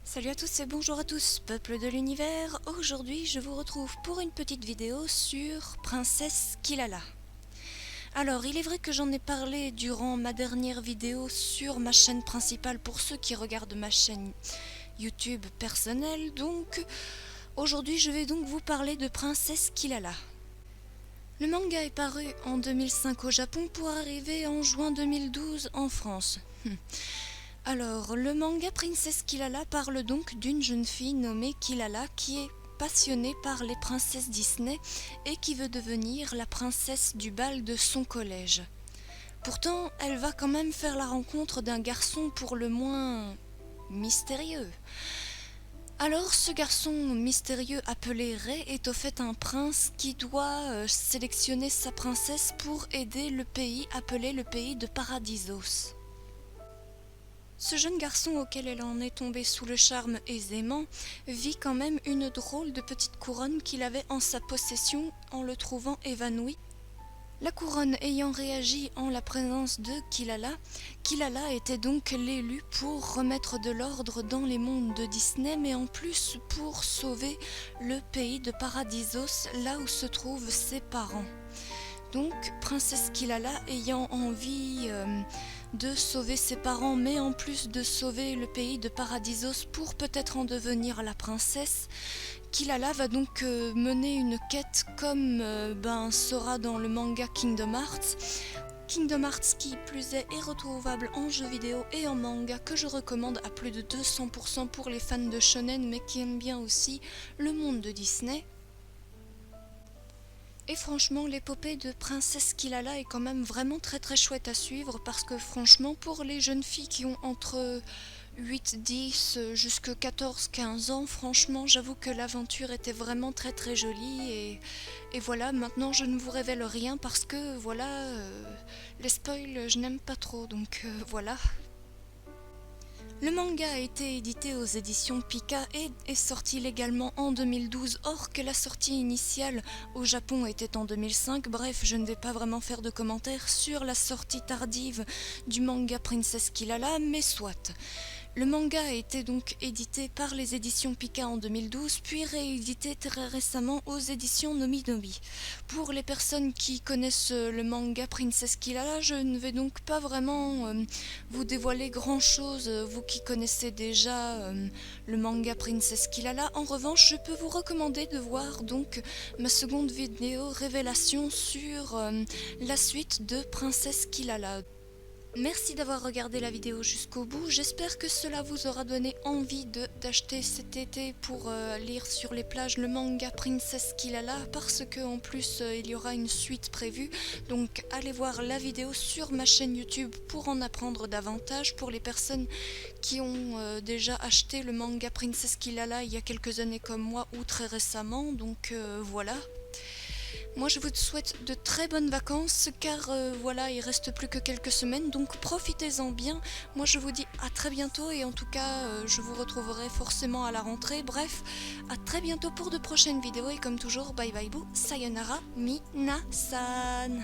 Salut à tous et bonjour à tous, peuple de l'univers. Aujourd'hui, je vous retrouve pour une petite vidéo sur Princesse Kilala. Alors, il est vrai que j'en ai parlé durant ma dernière vidéo sur ma chaîne principale pour ceux qui regardent ma chaîne YouTube personnelle. Donc, aujourd'hui, je vais donc vous parler de Princesse Kilala. Le manga est paru en 2005 au Japon pour arriver en juin 2012 en France. Alors, le manga Princesse Kilala parle donc d'une jeune fille nommée Kilala qui est passionnée par les princesses Disney et qui veut devenir la princesse du bal de son collège. Pourtant, elle va quand même faire la rencontre d'un garçon pour le moins mystérieux. Alors, ce garçon mystérieux appelé Ray est au fait un prince qui doit sélectionner sa princesse pour aider le pays appelé le pays de Paradisos. Ce jeune garçon auquel elle en est tombée sous le charme aisément vit quand même une drôle de petite couronne qu'il avait en sa possession en le trouvant évanoui. La couronne ayant réagi en la présence de Kilala, Kilala était donc l'élu pour remettre de l'ordre dans les mondes de Disney, mais en plus pour sauver le pays de Paradisos, là où se trouvent ses parents. Donc, Princesse Kilala ayant envie de sauver ses parents, mais en plus de sauver le pays de Paradisos pour peut-être en devenir la princesse, Kilala va donc mener une quête comme sera dans le manga Kingdom Hearts. Kingdom Hearts qui plus est retrouvable en jeu vidéo et en manga que je recommande à plus de 200% pour les fans de shonen mais qui aiment bien aussi le monde de Disney. Et franchement, l'épopée de Princesse Kilala est quand même vraiment très chouette à suivre parce que franchement, pour les jeunes filles qui ont entre 8, 10 jusqu'à 14, 15 ans, franchement, j'avoue que l'aventure était vraiment très jolie et voilà, maintenant je ne vous révèle rien parce que voilà, les spoils, je n'aime pas trop, donc voilà. Le manga a été édité aux éditions Pika et est sorti légalement en 2012, or que la sortie initiale au Japon était en 2005. Bref, je ne vais pas vraiment faire de commentaires sur la sortie tardive du manga Princesse Kilala, mais soit. Le manga a été donc édité par les éditions Pika en 2012, puis réédité très récemment aux éditions Nominomi. Pour les personnes qui connaissent le manga Princess Kilala, je ne vais donc pas vraiment vous dévoiler grand chose, vous qui connaissez déjà le manga Princess Kilala. En revanche, je peux vous recommander de voir donc ma seconde vidéo révélation sur la suite de Princess Kilala. Merci d'avoir regardé la vidéo jusqu'au bout, j'espère que cela vous aura donné envie d'acheter cet été pour lire sur les plages le manga Princess Kilala parce qu'en plus il y aura une suite prévue, donc allez voir la vidéo sur ma chaîne YouTube pour en apprendre davantage pour les personnes qui ont déjà acheté le manga Princess Kilala il y a quelques années comme moi ou très récemment, donc voilà. Moi je vous souhaite de très bonnes vacances car voilà, il reste plus que quelques semaines, donc profitez-en bien. Moi je vous dis à très bientôt et en tout cas je vous retrouverai forcément à la rentrée. Bref, à très bientôt pour de prochaines vidéos et comme toujours, bye bye boo, sayonara minasan.